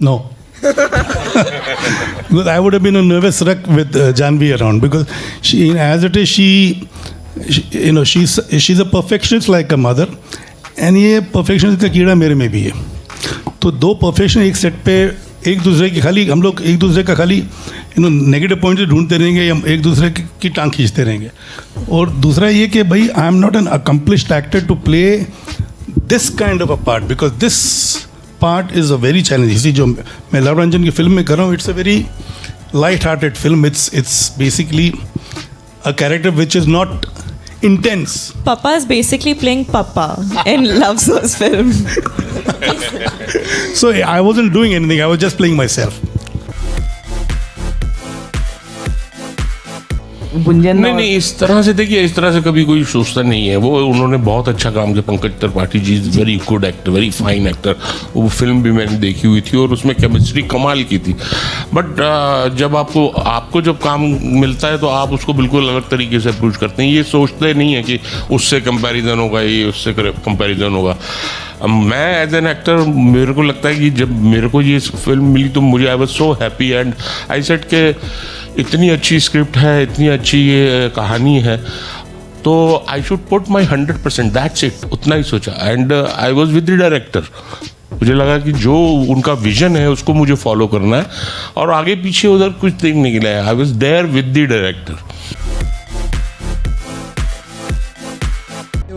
No. Because I would have been a nervous wreck with Jahnvi around, because she, as it is, she's a perfectionist like a mother, and ये perfectionist का कीड़ा मेरे में भी है. तो दो perfection एक सेट पे एक दूसरे की खाली हम लोग एक दूसरे का खाली नेगेटिव पॉइंट ढूंढते रहेंगे या एक दूसरे की टांग खींचते रहेंगे. और दूसरा ये कि भाई I am not an accomplished actor to play this kind of a part, because this part is a very challenge. इसी जो मैं लव रंजन की फिल्म में कर रहा हूँ, it's a very light hearted film. It's basically a character which is not intense. Papa is basically playing Papa in Love Source film. So I wasn't doing anything, I was just playing myself. नहीं, इस तरह से देखिए, इस तरह से कभी कोई सोचता नहीं है. वो उन्होंने बहुत अच्छा काम किया. Pankaj Tripathi ji is very good actor, very fine actor. वो फिल्म भी मैंने देखी हुई थी और उसमें केमिस्ट्री कमाल की थी. बट जब आपको जब काम मिलता है तो आप उसको बिल्कुल अलग तरीके से अप्रोच करते हैं. ये सोचते नहीं है कि उससे कंपैरिजन होगा, ये उससे कंपैरिजन होगा. मैं एज एन एक्टर, मेरे को लगता है कि जब मेरे को ये फिल्म मिली तो मुझे I was so happy and I said के इतनी अच्छी स्क्रिप्ट है, इतनी अच्छी ये कहानी है, तो I should put my 100%, that's it. उतना ही सोचा and I was with the director. मुझे लगा कि जो उनका विजन है उसको मुझे फॉलो करना है और आगे पीछे उधर कुछ देखने के लिए I was there with the director.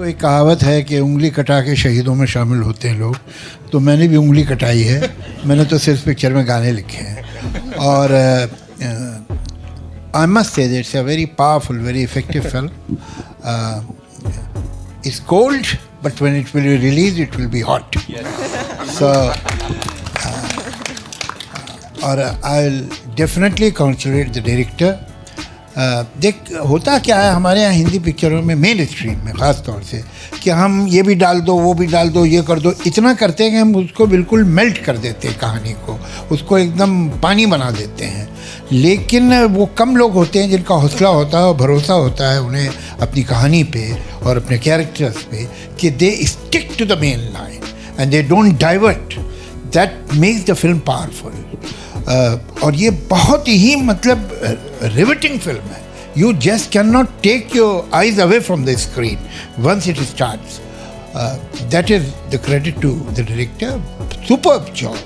एक कहावत है कि उंगली कटा के शहीदों में शामिल होते हैं लोग, तो मैंने भी उंगली कटाई है. मैंने तो सिर्फ पिक्चर में गाने लिखे हैं और I must say that it's a very powerful, very effective film. It's cold, but when it will be released, it will be hot. Yes. So, I'll definitely congratulate the director. देख होता क्या है हमारे यहाँ हिंदी पिक्चरों में, मेन स्ट्रीम में ख़ास तौर से, कि हम ये भी डाल दो, वो भी डाल दो, ये कर दो. इतना करते हैं कि हम उसको बिल्कुल मेल्ट कर देते हैं कहानी को, उसको एकदम पानी बना देते हैं. लेकिन वो कम लोग होते हैं जिनका हौसला होता है और भरोसा होता है उन्हें अपनी कहानी पे और अपने कैरेक्टर्स पे, कि they stick to the main line and they don't divert. That makes the film powerful. और ये बहुत ही मतलब रिवेटिंग फिल्म है. You just can not take your eyes away from the screen once it starts. That is the credit to the director. Superb job,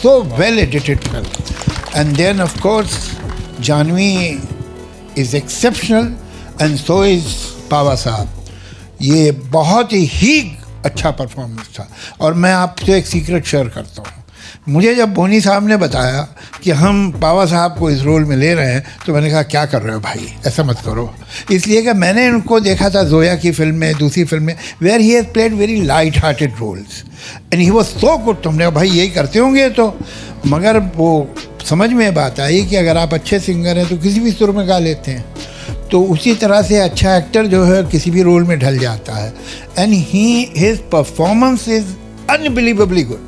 so well edited film. And then of course Janhvi is exceptional and so is Pahwa साहब. ये बहुत ही अच्छा performance था. और मैं आपसे एक secret share करता हूँ. मुझे जब बोनी साहब ने बताया कि हम पावा साहब को इस रोल में ले रहे हैं, तो मैंने कहा क्या कर रहे हो भाई, ऐसा मत करो. इसलिए कि मैंने उनको देखा था जोया की फिल्म में, दूसरी फिल्म में, where he has played very light hearted roles and he was so good. तो हमने कहा भाई यही करते होंगे. तो मगर वो समझ में बात आई कि अगर आप अच्छे सिंगर हैं तो किसी भी सुर में गा लेते हैं. तो उसी तरह से अच्छा एक्टर जो है किसी भी रोल में ढल जाता है. And his performance is unbelievably good.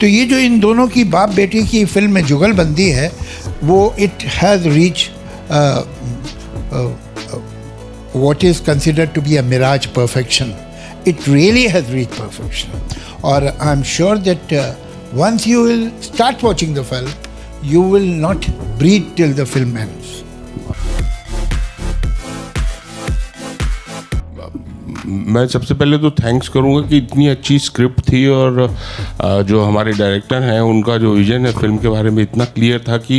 तो ये जो इन दोनों की बाप बेटी की फिल्म में जुगलबंदी है, वो it has reach what is considered to be a mirage perfection. It really has reached perfection. Or I'm sure that once you will start watching the film, you will not breathe till the film ends. मैं सबसे पहले तो thanks करूंगा कि इतनी अच्छी script थी और जो हमारे डायरेक्टर हैं उनका जो विजन है फिल्म के बारे में इतना क्लियर था कि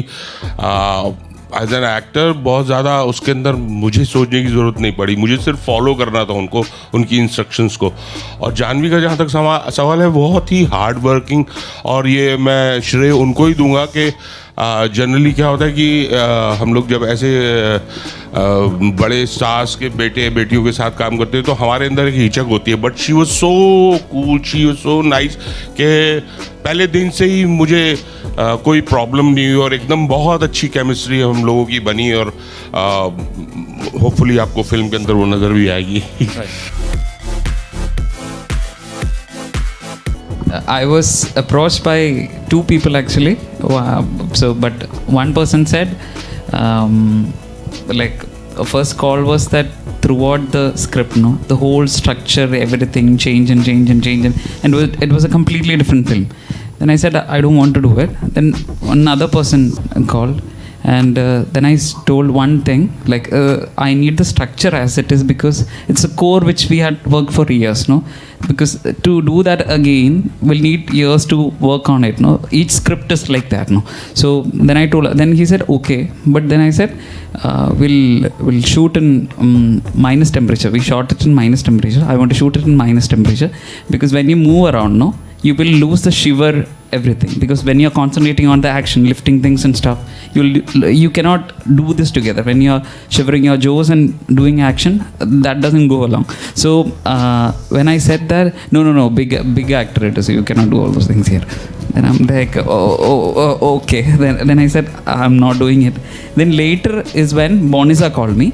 एज एन एक्टर बहुत ज़्यादा उसके अंदर मुझे सोचने की ज़रूरत नहीं पड़ी. मुझे सिर्फ फॉलो करना था उनको, उनकी इंस्ट्रक्शंस को. और जाह्नवी का जहाँ तक सवाल है, बहुत ही हार्ड वर्किंग, और ये मैं श्रेय उनको ही दूंगा कि जनरली क्या होता है कि हम लोग जब ऐसे बड़े स्टार्स के बेटे बेटियों के साथ काम करते हैं तो हमारे अंदर एक हिचक होती है. But she was so cool, she was so nice कि पहले दिन से ही मुझे कोई प्रॉब्लम नहीं हुई और एकदम बहुत अच्छी केमिस्ट्री हम लोगों की बनी. और होपफुली आपको फिल्म के अंदर वो नज़र भी आएगी. I was approached by two people actually. But one person said, first call was that throughout the script, the whole structure, everything change, and it was a completely different film. Then I said, I don't want to do it. Then another person called. And then I told one thing, like I need the structure as it is, because it's a core which we had worked for years, no? Because to do that again, we'll need years to work on it, no? Each script is like that, no? So then I told, then he said, okay. But then I said, we'll shoot in minus temperature. We shot it in minus temperature. I want to shoot it in minus temperature, because when you move around, no, you will lose the shiver everything, because when you're concentrating on the action, lifting things and stuff, you cannot do this together. When you're shivering your jaws and doing action, that doesn't go along. So when I said that, no, big actor it is, you cannot do all those things here. Then I'm like, okay. Then I said, I'm not doing it. Then later is when Bonisa called me.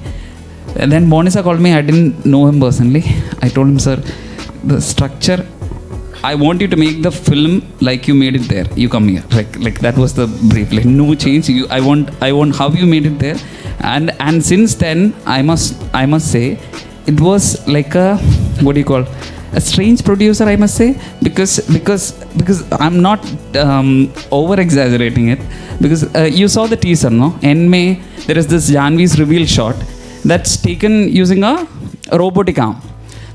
And then Bonisa called me, I didn't know him personally. I told him, sir, the structure, I want you to make the film like you made it there. You come here, like that was the brief. Like no change. I want how you made it there, and since then I must say, it was like a, what do you call, a strange producer, I must say, because I'm not over exaggerating it, because you saw the teaser, no? In May there is this Jahnvi's reveal shot that's taken using a robotic arm.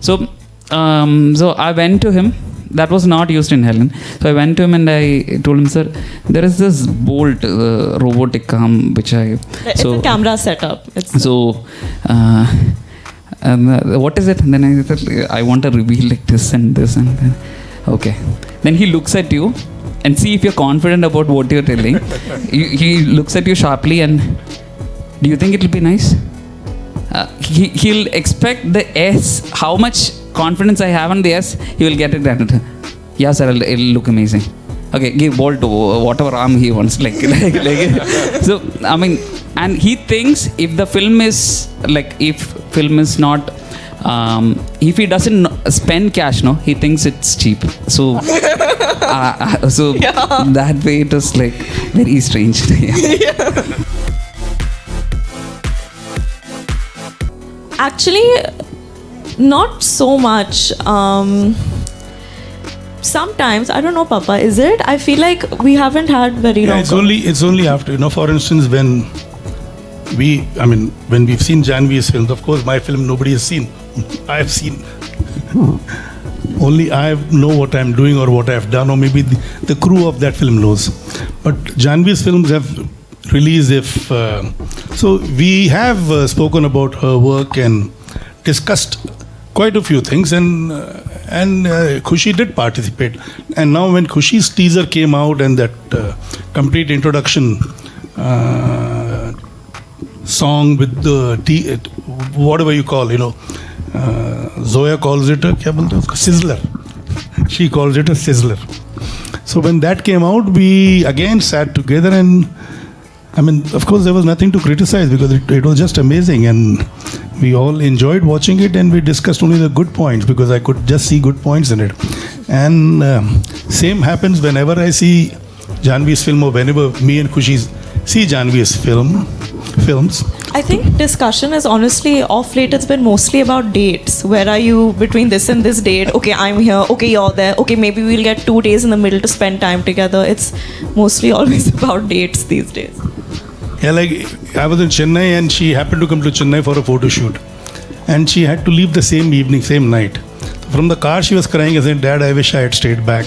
So I went to him. That was not used in Helen. So I went to him and I told him, sir, there is this bolt robotic arm which It's a camera setup. What is it? And then I said, I want to reveal like this and this and then. Okay. Then he looks at you and see if you're confident about what you're telling. He looks at you sharply and, do you think it'll be nice? He'll expect the S, how much confidence I have on the S, he will get it done. Yeah, sir, it'll look amazing. Okay, give ball to whatever arm he wants. Like. So, I mean, and he thinks if the film is, like, if film is not, if he doesn't spend cash, no, he thinks it's cheap. So, that way it was like very strange. Yeah. Actually, not so much. Sometimes, I don't know, Papa, is it? I feel like we haven't had very long. It's only after, for instance, when we've seen Jahnvi's films, of course, my film nobody has seen. I have seen. Only I know what I'm doing or what I've done, or maybe the crew of that film knows. But Jahnvi's films have released, so we have spoken about her work and discussed quite a few things, and Khushi did participate. And now when Khushi's teaser came out and that complete introduction song with the whatever you call, Zoya calls it a sizzler. She calls it a sizzler. So when that came out, we again sat together, and of course there was nothing to criticize because it was just amazing, and we all enjoyed watching it, and we discussed only the good points because I could just see good points in it. And same happens whenever I see Jahnvi's film, or whenever me and Khushi see Jahnvi's films. I think discussion is honestly, off late it's been mostly about dates. Where are you between this and this date? Okay, I'm here. Okay, you're there. Okay, maybe we'll get 2 days in the middle to spend time together. It's mostly always about dates these days. Yeah, like I was in Chennai and she happened to come to Chennai for a photo shoot, and she had to leave the same evening, same night. From the car she was crying and saying, "Dad, I wish I had stayed back.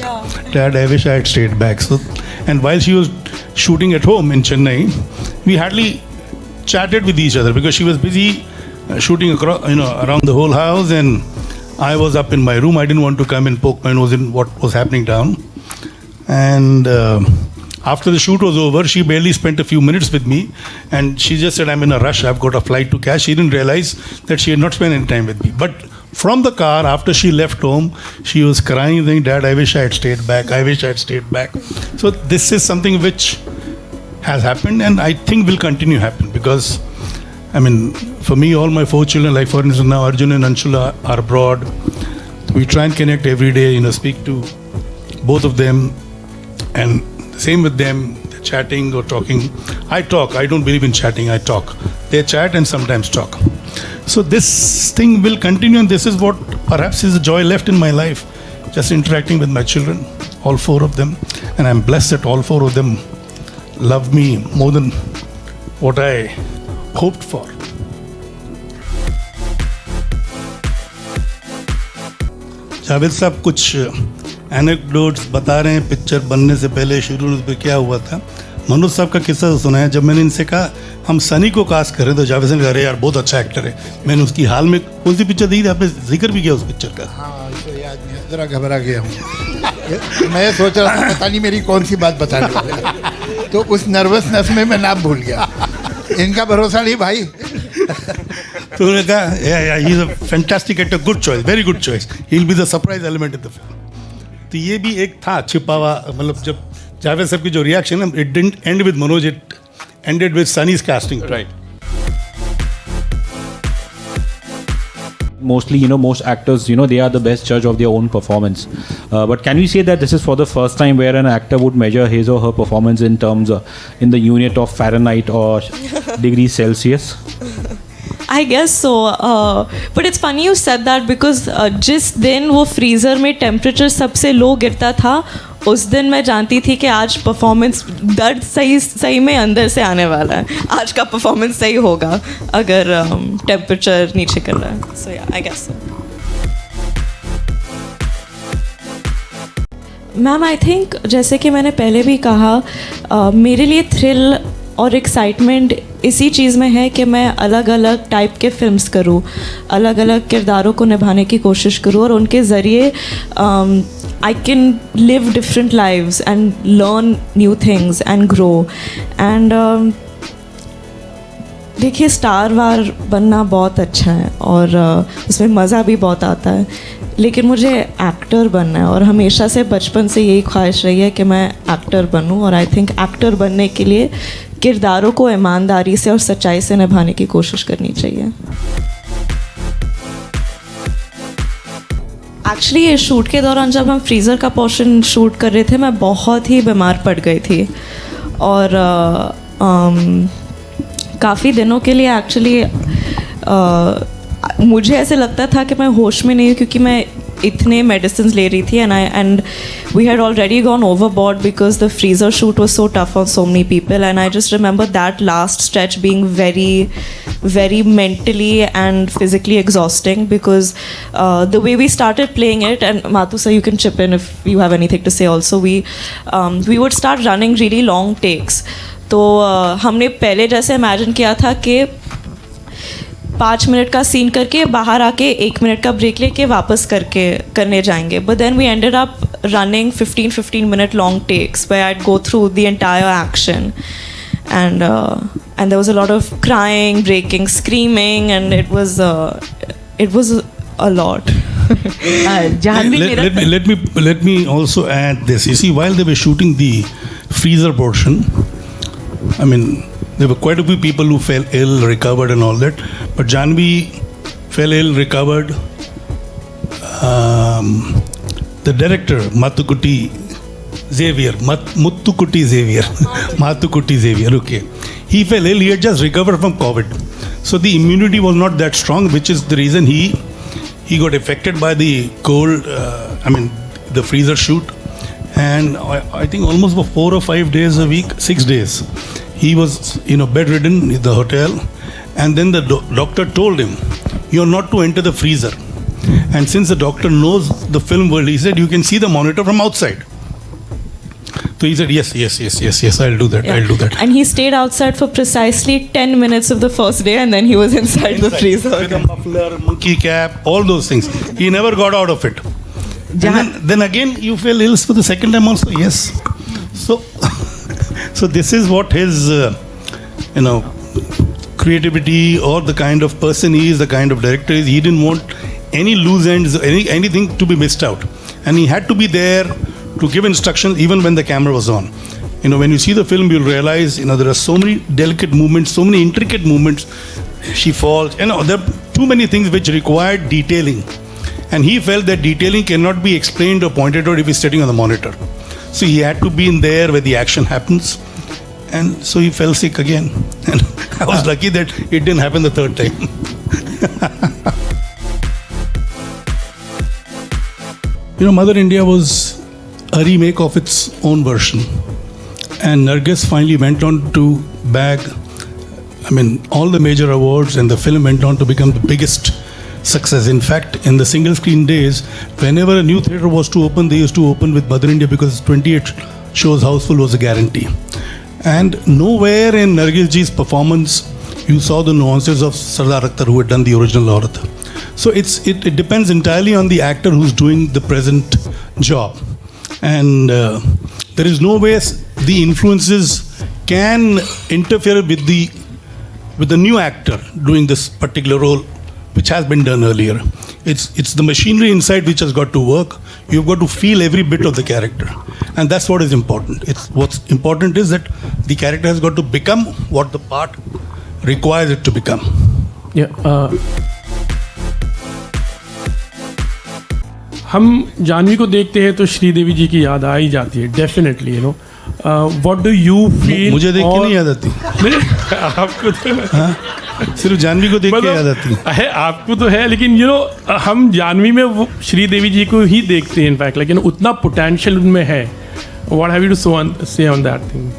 Dad, I wish I had stayed back." So, and while she was shooting at home in Chennai, we hardly chatted with each other because she was busy shooting across, around the whole house, and I was up in my room. I didn't want to come and poke my nose in what was happening down. And after the shoot was over, she barely spent a few minutes with me, and she just said, "I'm in a rush. I've got a flight to catch." She didn't realize that she had not spent any time with me. But from the car, after she left home, she was crying, saying, "Dad, I wish I had stayed back. I wish I had stayed back." So this is something which has happened, and I think will continue to happen because, for me, all my 4 children, like for instance now Arjun and Anshula are abroad. We try and connect every day, speak to both of them, and same with them, chatting or talking. I talk. I don't believe in chatting. I talk. They chat and sometimes talk. So this thing will continue, and this is what perhaps is the joy left in my life, just interacting with my children all four of them, and I'm blessed that all four of them love me more than what I hoped for. Javed साहब कुछ anecdotes बता रहे हैं picture बनने से पहले शुरू में क्या हुआ था. मनोज साहब का किस्सा सुनाया. जब मैंने इनसे कहा हम सनी को कास्ट करें तो जावेद साहब ने कहा अरे यार बहुत अच्छा एक्टर है. मैंने उसकी हाल में कौन सी पिक्चर देखी थी, आपने जिक्र भी किया उस पिक्चर का. हाँ तो याद नहीं, ज़रा घबरा गया हूँ. मैं सोच रहा था पता नहीं मेरी कौन सी बात बताने वाले, तो उस नर्वसनेस में मैं नाम भूल गया. इनका भरोसा नहीं भाई. तो उन्होंने कहा he is a fantastic actor, good choice, very good choice, he will be the surprise element in the film. तो ये भी एक था छिपा हुआ, मतलब जब जावेद साहब की जो रिएक्शन है, it didn't and with Manoj, it ended with Sunny's casting. Right. Mostly, most actors, they are the best judge of their own performance. But can we say that this is for the first time where an actor would measure his or her performance in terms in the unit of Fahrenheit or degrees Celsius? I guess so. But it's funny you said that because जिस दिन वो freezer में temperature सबसे लो गिरता था, उस दिन मैं जानती थी कि आज परफॉर्मेंस दर्द सही में अंदर से आने वाला है. आज का परफॉर्मेंस सही होगा अगर टेम्परेचर नीचे कर रहा है. So yeah I guess so. Ma'am I think जैसे कि मैंने पहले भी कहा, मेरे लिए थ्रिल और एक्साइटमेंट इसी चीज़ में है कि मैं अलग अलग टाइप के फिल्म्स करूँ, अलग अलग किरदारों को निभाने की कोशिश करूँ और उनके ज़रिए I can live different lives and learn new things and grow. And देखिए स्टार वार बनना बहुत अच्छा है और उसमें मज़ा भी बहुत आता है, लेकिन मुझे एक्टर बनना है और हमेशा से बचपन से यही ख्वाहिश रही है कि मैं एक्टर बनूं. और आई थिंक एक्टर बनने के लिए किरदारों को ईमानदारी से और सच्चाई से निभाने की कोशिश करनी चाहिए. एक्चुअली ये शूट के दौरान जब हम फ्रीज़र का पोर्शन शूट कर रहे थे, मैं बहुत ही बीमार पड़ गई थी और काफ़ी दिनों के लिए एक्चुअली मुझे ऐसे लगता था कि मैं होश में नहीं हूँ क्योंकि मैं इतने मेडिसिन ले रही थी. And we had already gone overboard because the freezer shoot was so tough on so many people. And I just remember that last stretch being very mentally and physically exhausting because the way we started playing it, and Mathu sir, you can chip in if you have anything to say also, we would start running really long takes. तो हमने पहले जैसे imagine किया था कि 5 minute का scene करके बाहर आके 1 मिनट का ब्रेक लेके वापस करने जाएंगे. But then we ended up running 15 minute long takes where I'd go through the entire action. And there was a lot of crying, breaking, screaming, and it was a lot. Jahnvi, let me also add this. You see, while they were shooting the freezer portion, I mean, there were quite a few people who fell ill, recovered, and all that. But Jahnvi fell ill, recovered. The director, Muthukutti Xavier, okay. He fell ill, he had just recovered from COVID. So the immunity was not that strong, which is the reason he got affected by the cold, the freezer shoot. And I think almost for 4 or 5 days a week, 6 days, he was, bedridden in the hotel. And then the doctor told him, you're not to enter the freezer. And since the doctor knows the film world, he said, you can see the monitor from outside. So he said, yes, I'll do that, I'll do that. And he stayed outside for precisely 10 minutes of the first day, and then he was inside the freezer. With a muffler, monkey cap, all those things. He never got out of it. And then again, you fell ill for the second time also, yes. So this is what his, creativity or the kind of person he is, the kind of director he is. He didn't want any loose ends, anything to be missed out. And he had to be there to give instructions even when the camera was on. When you see the film, you'll realize, there are so many delicate movements, so many intricate movements. She falls, there are too many things which require detailing. And he felt that detailing cannot be explained or pointed out if he's sitting on the monitor. So he had to be in there where the action happens. And so he fell sick again. And I was lucky that it didn't happen the third time. Mother India was a remake of its own version. And Nargis finally went on to bag, all the major awards, and the film went on to become the biggest success. In fact, in the single screen days, whenever a new theatre was to open, they used to open with Mother India because 28 shows houseful was a guarantee. And nowhere in Nargis ji's performance you saw the nuances of Sardar Akhtar, who had done the original Aurat. So it depends entirely on the actor who's doing the present job. And there is no way the influences can interfere with the new actor doing this particular role, which has been done earlier. It's the machinery inside which has got to work. You've got to feel every bit of the character, and that's what is important. What's important is that the character has got to become what the part requires it to become. Yeah. हम जाह्नवी को देखते हैं तो श्रीदेवी जी की याद आ ही जाती है definitely. What do you feel? मुझे देख के नहीं याद आती. आपको तो सिर्फ जाह्नवी को देख के याद आती है. आपको तो है, लेकिन हम जाह्नवी में वो श्रीदेवी जी को ही देखते हैं इनफैक्ट, लेकिन उतना पोटेंशियल उनमें है. व्हाट हैव यू टू से on that thing?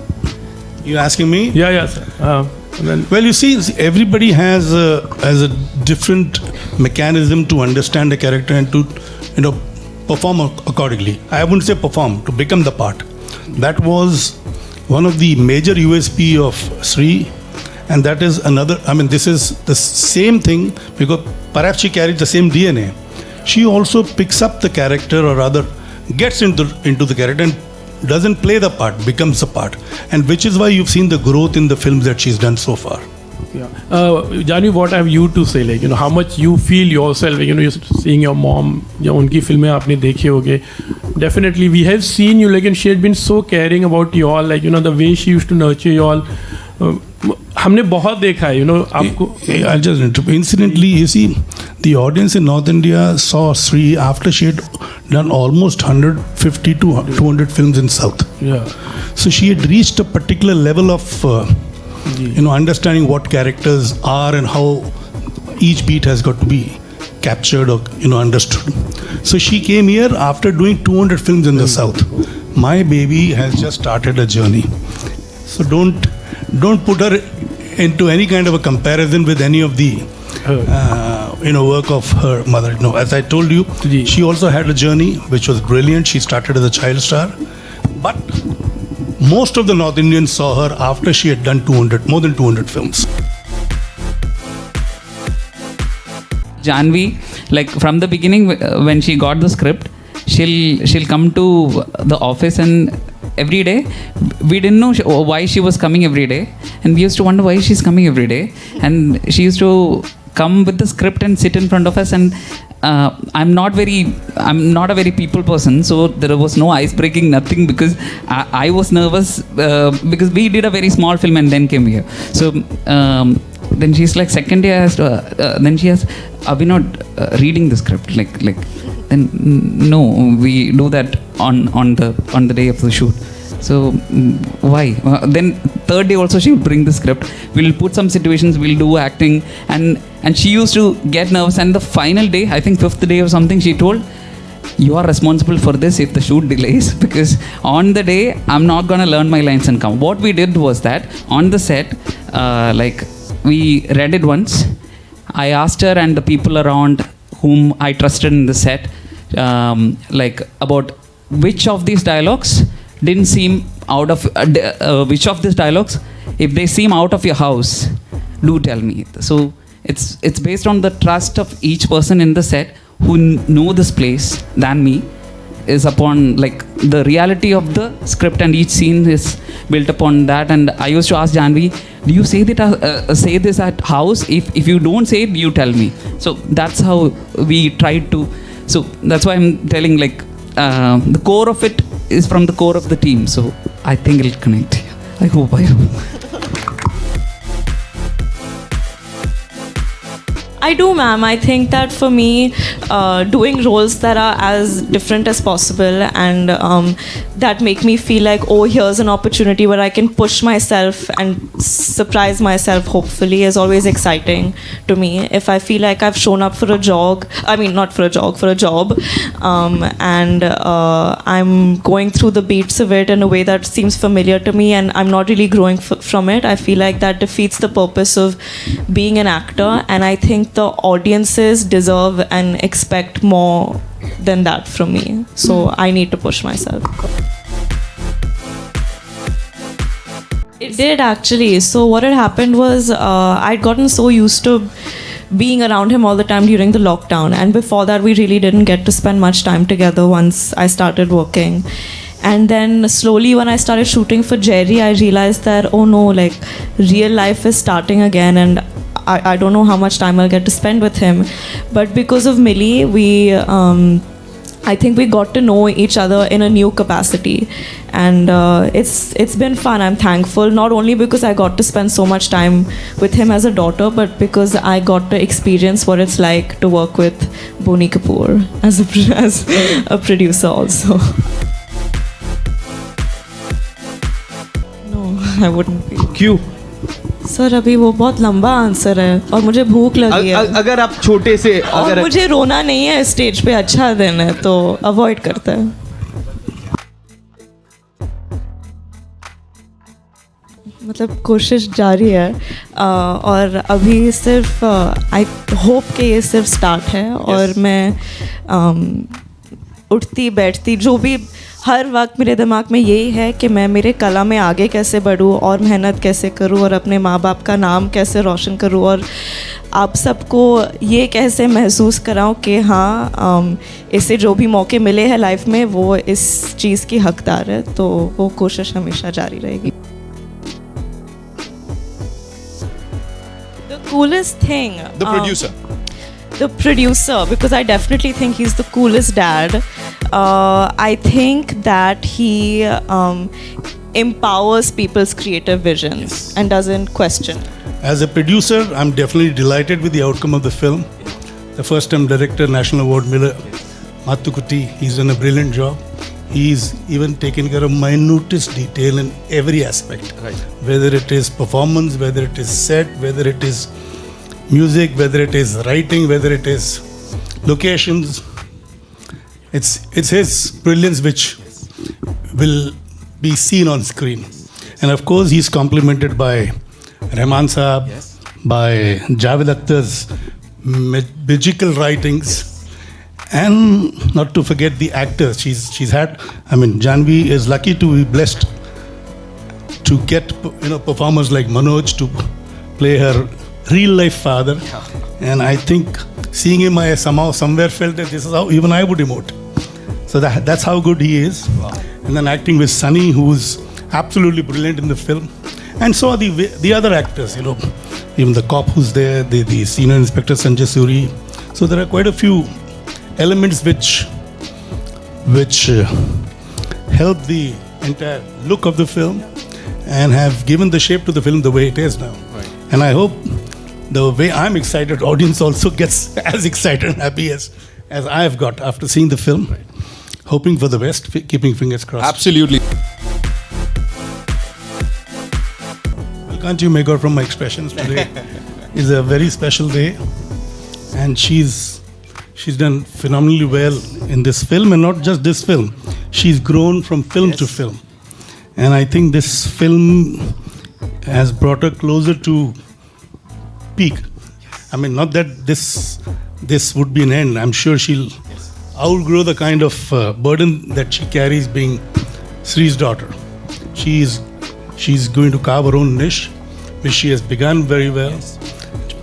You asking me? Yeah, sir. Well, you see, everybody has a different mechanism to understand a character and to perform accordingly. I wouldn't say perform, to become the part. That was one of the major USP of Sri, and that is another. This is the same thing because perhaps she carries the same DNA. She also picks up the character, or rather gets into the character and doesn't play the part, becomes a part, and which is why you've seen the growth in the films that she's done so far. Yeah. Jahnvi, what have you to say? How much you feel yourself? You're seeing your mom. उनकी फिल्में आपने देखी होगी. Definitely, we have seen you. She had been so caring about you all. The way she used to nurture you all. हमने बहुत देखा है. आपको. I'll just interrupt. Incidentally, you see, the audience in North India saw Sri after she had done almost 150 to 200 films in South. Yeah. So she had reached a particular level of understanding what characters are and how each beat has got to be captured or understood. So she came here after doing 200 films in the South. My baby has just started a journey. So don't put her into any kind of a comparison with any of the work of her mother. No, as I told you, she also had a journey which was brilliant. She started as a child star, but most of the North Indians saw her after she had done more than 200 films. Jahnvi, from the beginning, when she got the script, she'll come to the office, and every day we didn't know why she was coming every day, and we used to wonder why she's coming every day. And she used to come with the script and sit in front of us, and I'm not a very people person, so there was no ice breaking, nothing, because I was nervous because we did a very small film and then came here. So then she's like, second day I asked, then she asked, are we not reading the script? Then no, we do that on the day of the shoot. So why? Then third day also she would bring the script. We'll put some situations, we'll do acting, and she used to get nervous. And the final day, I think fifth day or something, she told, you are responsible for this if the shoot delays, because on the day I'm not gonna learn my lines and come. What we did was that on the set, we read it once. I asked her and the people around whom I trusted in the set, about which of these dialogues didn't seem out of which of these dialogues, if they seem out of your house, do tell me. So it's based on the trust of each person in the set who know this place than me, is upon the reality of the script, and each scene is built upon that. And I used to ask Jahnvi, do you say this at house? If you don't say it, you tell me. So that's how we tried to. So that's why I'm telling, the core of it is from the core of the team. So I think it'll connect. I hope. I do, ma'am. I think that for me, doing roles that are as different as possible and that make me feel like, oh, here's an opportunity where I can push myself and surprise myself, hopefully, is always exciting to me. If I feel like I've shown up for a jog, I mean, not for a jog, for a job, and I'm going through the beats of it in a way that seems familiar to me and I'm not really growing from it, I feel like that defeats the purpose of being an actor, and I think the audiences deserve and expect more than that from me. So I need to push myself. It did actually. So what had happened was I'd gotten so used to being around him all the time during the lockdown, and before that we really didn't get to spend much time together once I started working. And then slowly when I started shooting for Jerry, I realized that, oh no, like real life is starting again and I don't know how much time I'll get to spend with him. But because of Mili, I think we got to know each other in a new capacity. And it's been fun. I'm thankful, not only because I got to spend so much time with him as a daughter, but because I got to experience what it's like to work with Boney Kapoor as a producer also. I wouldn't be. क्यों? Sir अभी वो बहुत लंबा answer है और मुझे भूख लगी है. अगर आप छोटे से और मुझे रोना नहीं है स्टेज पे, अच्छा दिन है तो अवॉइड करते हैं. मतलब कोशिश जारी है और अभी सिर्फ आई होप कि ये सिर्फ स्टार्ट है और मैं उठती बैठती जो भी हर वक्त मेरे दिमाग में यही है कि मैं मेरे कला में आगे कैसे बढ़ूँ और मेहनत कैसे करूँ और अपने माँ बाप का नाम कैसे रोशन करूँ और आप सबको ये कैसे महसूस कराऊँ कि हाँ इससे जो भी मौके मिले हैं लाइफ में वो इस चीज़ की हकदार है. तो वो कोशिश हमेशा जारी रहेगी. The coolest thing. The producer, because I definitely think he's the coolest dad. I think that he empowers people's creative visions and doesn't question. As a producer, I'm definitely delighted with the outcome of the film. The first time director, National Award winner, Mathukutti, he's done a brilliant job. He's even taken care of minutest detail in every aspect. Right. Whether it is performance, whether it is set, whether it is music, whether it is writing, whether it is locations. It's his brilliance which will be seen on screen. And of course, he's complemented by Rahman Saab, by Javed Akhtar's magical writings, and not to forget the actors. She's had, I mean, Jahnvi is lucky to be blessed to get, performers like Manoj to play her real life father. And I think seeing him, I somehow somewhere felt that this is how even I would emote. So that's how good he is. Wow. And then acting with Sunny, who's absolutely brilliant in the film. And so are the other actors, even the cop who's there, the senior inspector Sanjay Suri. So there are quite a few elements which help the entire look of the film and have given the shape to the film the way it is now. Right. And I hope the way I'm excited, audience also gets as excited and happy as I have got after seeing the film. Right. Hoping for the best, keeping fingers crossed. Absolutely. Well, can't you make out from my expressions today? It's a very special day, and she's done phenomenally well in this film, and not just this film. She's grown from film to film, and I think this film has brought her closer to peak. I mean, not that this would be an end. I'm sure she'll outgrow the kind of burden that she carries being Sri's daughter. She's going to carve her own niche, which she has begun very well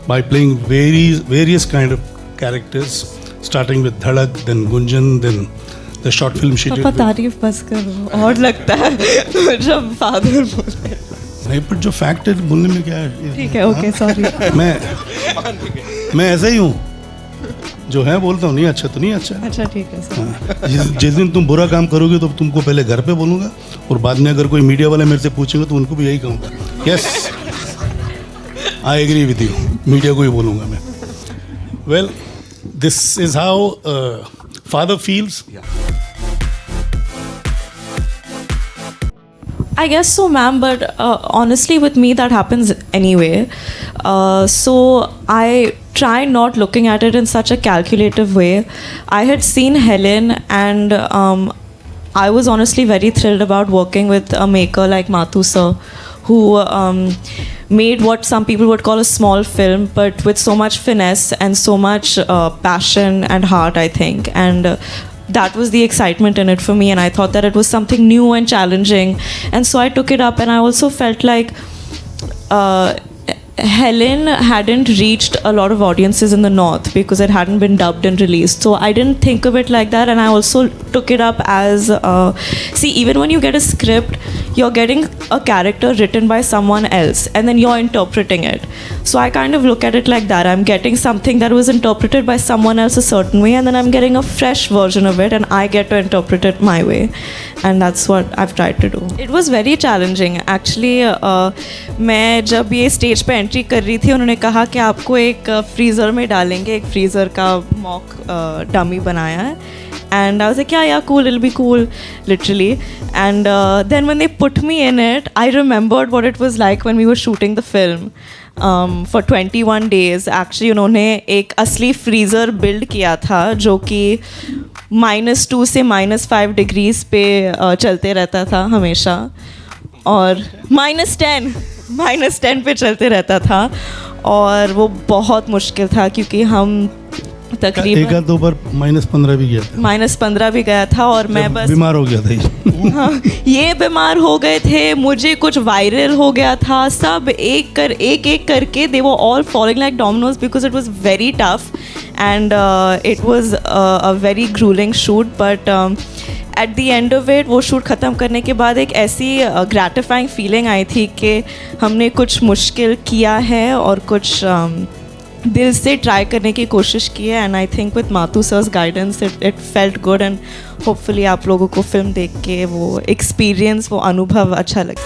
by playing various kind of characters, starting with Dhadak, then Gunjan, then the short film she did. पापा तारीफ बस करो और लगता है जब father बोले. नहीं, पर जो फैक्ट है बोलने में क्या है. ठीक है, ओके, सॉरी. मैं ऐसा ही हूँ, जो है बोलता हूँ, नहीं अच्छा तो नहीं अच्छा. अच्छा, ठीक है सर. जिस दिन तुम बुरा काम करोगे तो तुमको पहले घर पे बोलूँगा, और बाद में अगर कोई मीडिया वाले मेरे से पूछेंगे तो उनको भी यही कहूँगा. Yes, I agree with you. Media को ही बोलूँगा मैं. Well, This is how father feels. I guess so, ma'am, but honestly, with me, that happens anyway. So I try not looking at it in such a calculative way. I had seen Helen, and I was honestly very thrilled about working with a maker like Mathu sir, who made what some people would call a small film, but with so much finesse and so much passion and heart, I think. And that was the excitement in it for me, and I thought that it was something new and challenging, and so I took it up. And I also felt like Helen hadn't reached a lot of audiences in the north because it hadn't been dubbed and released, so I didn't think of it like that. And I also took it up as see, even when you get a script, you're getting a character written by someone else and then you're interpreting it. So I kind of look at it like that. I'm getting something that was interpreted by someone else a certain way, and then I'm getting a fresh version of it and I get to interpret it my way. And that's what I've tried to do. It was very challenging. Actually, मैं जब ये stage पे entry कर रही थी, उन्होंने कहा कि आपको एक फ्रीज़र में डालेंगे, एक फ्रीज़र का मॉक डमी बनाया है. And I was like, yeah, cool, it'll be cool, literally. And then when they put me in it, I remembered what it was like when we were shooting the film. For 21 days, actually, उन्होंने एक असली freezer build किया था जो कि -2 से -5 degrees पे चलते रहता था हमेशा, और -10 पे चलते रहता था, और वो बहुत मुश्किल था क्योंकि हम तकरीबन एक आध दो बार -15 भी गया था. -15 भी गया था, और मैं बस बीमार हो गया था ये. हाँ, ये बीमार हो गए थे, मुझे कुछ वायरल हो गया था, सब एक करके they were all following like Domino's because it was very tough and it was a very gruelling shoot. But at the end of it, वो शूट ख़त्म करने के बाद एक ऐसी ग्रैटिफाइंग फीलिंग आई थी कि हमने कुछ मुश्किल किया है और कुछ दिल से ट्राई करने की कोशिश की है. And I think with Mathu sir's guidance it felt good, and hopefully आप लोगों को फिल्म देख के वो एक्सपीरियंस, वो अनुभव अच्छा लगे.